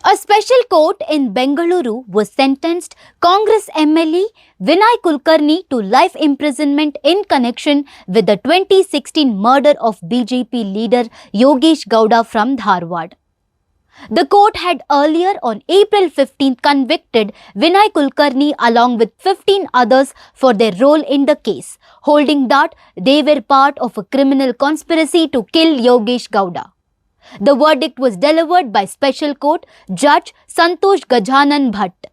A special court in Bengaluru was sentenced Congress MLA Vinay Kulkarni to life imprisonment in connection with the 2016 murder of BJP leader Yogesh Gowda from Dharwad. The court had earlier on April 15th convicted Vinay Kulkarni along with 15 others for their role in the case, holding that they were part of a criminal conspiracy to kill Yogesh Gowda. The verdict was delivered by Special Court Judge Santosh Gajanan Bhatt.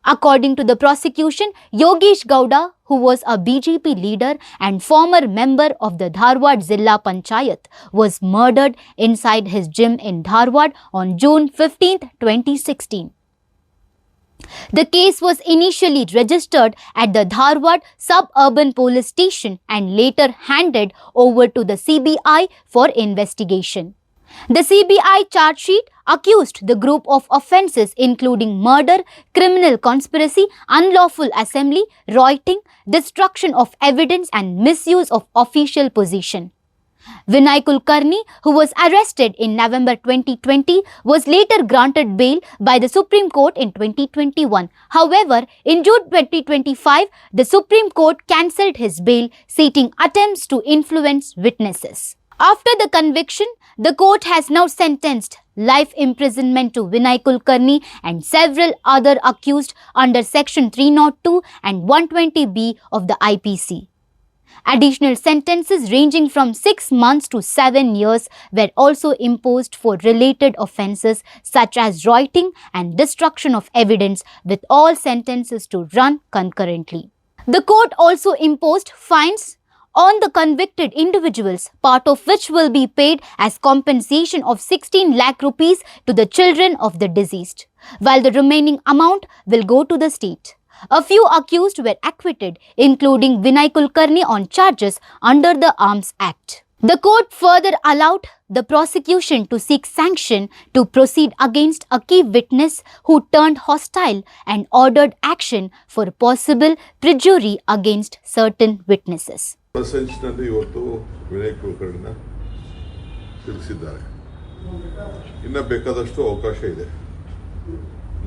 According to the prosecution, Yogesh Gowda, who was a BJP leader and former member of the Dharwad Zilla Panchayat, was murdered inside his gym in Dharwad on June 15, 2016. The case was initially registered at the Dharwad Suburban Police Station and later handed over to the CBI for investigation. The CBI charge sheet accused the group of offences including murder, criminal conspiracy, unlawful assembly, rioting, destruction of evidence and misuse of official position. Vinay Kulkarni, who was arrested in November 2020, was later granted bail by the Supreme Court in 2021. However, in June 2025, the Supreme Court cancelled his bail, citing attempts to influence witnesses. After the conviction, the court has now sentenced life imprisonment to Vinay Kulkarni and several other accused under Section 302 and 120B of the IPC. Additional sentences ranging from 6 months to 7 years were also imposed for related offences such as rioting and destruction of evidence, with all sentences to run concurrently. The court also imposed fines on the convicted individuals, part of which will be paid as compensation of 16 lakh rupees to the children of the deceased, while the remaining amount will go to the state. A few accused were acquitted, including Vinay Kulkarni on charges under the Arms Act. The court further allowed the prosecution to seek sanction to proceed against a key witness who turned hostile and ordered action for possible perjury against certain witnesses. ಸೆನ್ಸ್ನಲ್ಲಿ ಇವತ್ತು ವಿನಯ್ ಕುಲಕರ್ಣಿನ ತಿಳಿಸಿದ್ದಾರೆ. ಇನ್ನು ಬೇಕಾದಷ್ಟು ಅವಕಾಶ ಇದೆ.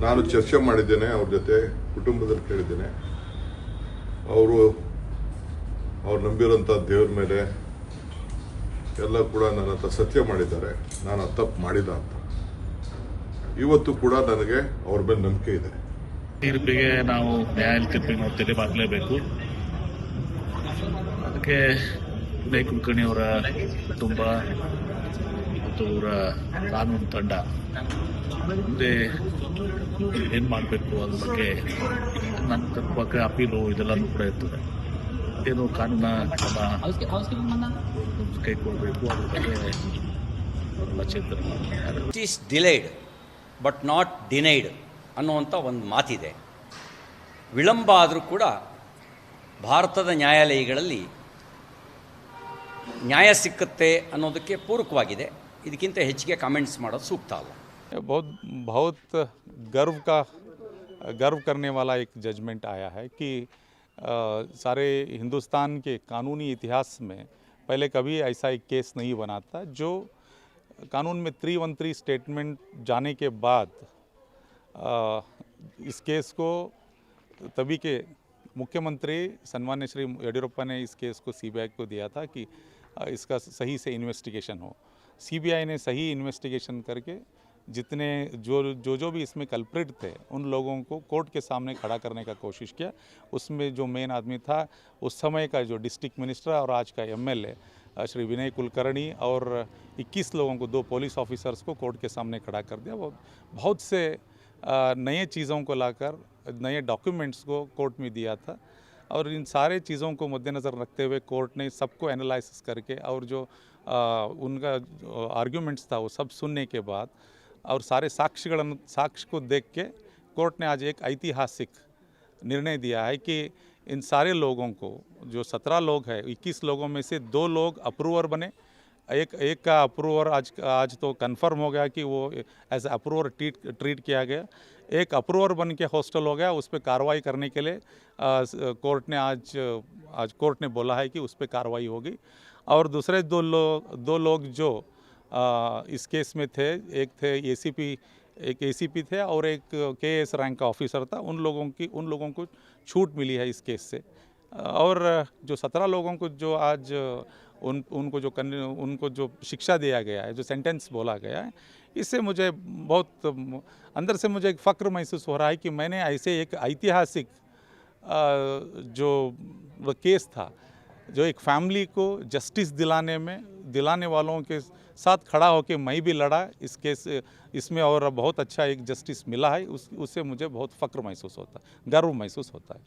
ನಾನು ಚರ್ಚೆ ಮಾಡಿದ್ದೇನೆ, ಅವ್ರ ಜೊತೆ ಕುಟುಂಬದಲ್ಲಿ ಕೇಳಿದ್ದೇನೆ. ಅವ್ರು ನಂಬಿರೋಂಥ ದೇವ್ರ ಮೇಲೆ ಎಲ್ಲ ಕೂಡ ನನ್ನ ಹತ್ರ ಸತ್ಯ ಮಾಡಿದ್ದಾರೆ, ನಾನು ತಪ್ಪು ಮಾಡಿಲ್ಲ ಅಂತ. ಇವತ್ತು ಕೂಡ ನನಗೆ ಅವ್ರ ಮೇಲೆ ನಂಬಿಕೆ ಇದೆ. ತೀರ್ಪಿಗೆ ನಾವು ನ್ಯಾಯಾಲಯ ತೀರ್ಪಿಗೆ ತಲೆ ಬಾಗಲೇಬೇಕು. ಅದಕ್ಕೆ ವಿನಯ್ ಕುಲಕರ್ಣಿ ಅವರ ಕುಟುಂಬ ಮತ್ತು ಅವರ ಕಾನೂನು ತಂಡ ಮುಂದೆ ಏನು ಮಾಡಬೇಕು ಅದ್ರ ಬಗ್ಗೆ ನನ್ನ ಬಗ್ಗೆ ಅಪೀಲು ಇದೆಲ್ಲನೂ ಕೂಡ ಇರ್ತದೆ. ಏನು ಕಾನೂನ ಕೈಗೊಳ್ಳಬೇಕು ಅದ್ರ ಬಗ್ಗೆ ಅವರೆಲ್ಲ ಚಿಂತನೆ ಮಾಡ್ತಾರೆ. It is delayed but not denied ಅನ್ನುವಂಥ ಒಂದು ಮಾತಿದೆ. ವಿಳಂಬ ಆದರೂ ಕೂಡ ಭಾರತದ ನ್ಯಾಯಾಲಯಗಳಲ್ಲಿ ನ್ಯಾಯ ಸಿಕ್ಕುತ್ತೆ ಅನ್ನೋದಕ್ಕೆ ಪೂರಕವಾಗಿದೆ. ಇದಕ್ಕಿಂತ ಹೆಚ್ಚಿಗೆ ಕಾಮೆಂಟ್ಸ್ ಮಾಡೋದು ಸೂಕ್ತ ಅಲ್ಲ. बहुत गर्व करने वाला एक जजमेंट आया है कि सारे हिंदुस्तान के कानूनी इतिहास में पहले कभी ऐसा एक केस नहीं बना था, जो कानून में 313 स्टेटमेंट जाने के बाद इस केस को तभी के मुख्यमंत्री सन्मान्य श्री येडियुरप्पा ने इस केस को सीबीआई को दिया था कि इसका सही से इन्वेस्टिगेशन हो. सीबीआई ने सही इन्वेस्टिगेशन करके जितने जो भी इसमें कल्प्रिट थे उन लोगों को कोर्ट के सामने खड़ा करने का कोशिश किया. उसमें जो मेन आदमी था उस समय का जो डिस्ट्रिक्ट मिनिस्टर और आज का एमएलए श्री विनय कुलकर्णी और 21 लोगों को, 2 पुलिस ऑफिसर्स को कोर्ट के सामने खड़ा कर दिया. वो बहुत से नए चीज़ों को लाकर नए डॉक्यूमेंट्स को कोर्ट में दिया था और इन सारे चीज़ों को मद्देनज़र रखते हुए कोर्ट ने सबको एनालिसिस करके और जो उनका आर्ग्यूमेंट्स था वो सब सुनने के बाद और सारे साक्ष्य को देख के कोर्ट ने आज एक ऐतिहासिक निर्णय दिया है कि इन सारे लोगों को, जो 17 लोग हैं, 21 लोगों में से 2 लोग अप्रूवर बने. एक का अप्रूवर आज तो कंफर्म हो गया कि वो एज अप्रूवर ट्रीट किया गया. एक अप्रूवर बन के हॉस्टल हो गया. उस पर कार्रवाई करने के लिए कोर्ट ने आज कोर्ट ने बोला है कि उस पर कार्रवाई होगी. और दूसरे दो लोग जो इस केस में थे, एक थे एसीपी एक एसीपी थे और एक केएस रैंक का ऑफिसर था, उन लोगों को छूट मिली है इस केस से। और जो 17 लोगों को जो आज उनको जो शिक्षा दिया गया है, जो सेंटेंस बोला गया है, इससे मुझे बहुत अंदर से मुझे एक फ़ख्र महसूस हो रहा है कि मैंने ऐसे एक ऐतिहासिक जो वो केस था, जो एक फैमिली को जस्टिस दिलाने वालों के साथ खड़ा होकर मैं भी लड़ा इस केस इसमें, और बहुत अच्छा एक जस्टिस मिला है, उससे मुझे बहुत फ़ख्र महसूस होता है, गर्व महसूस होता है।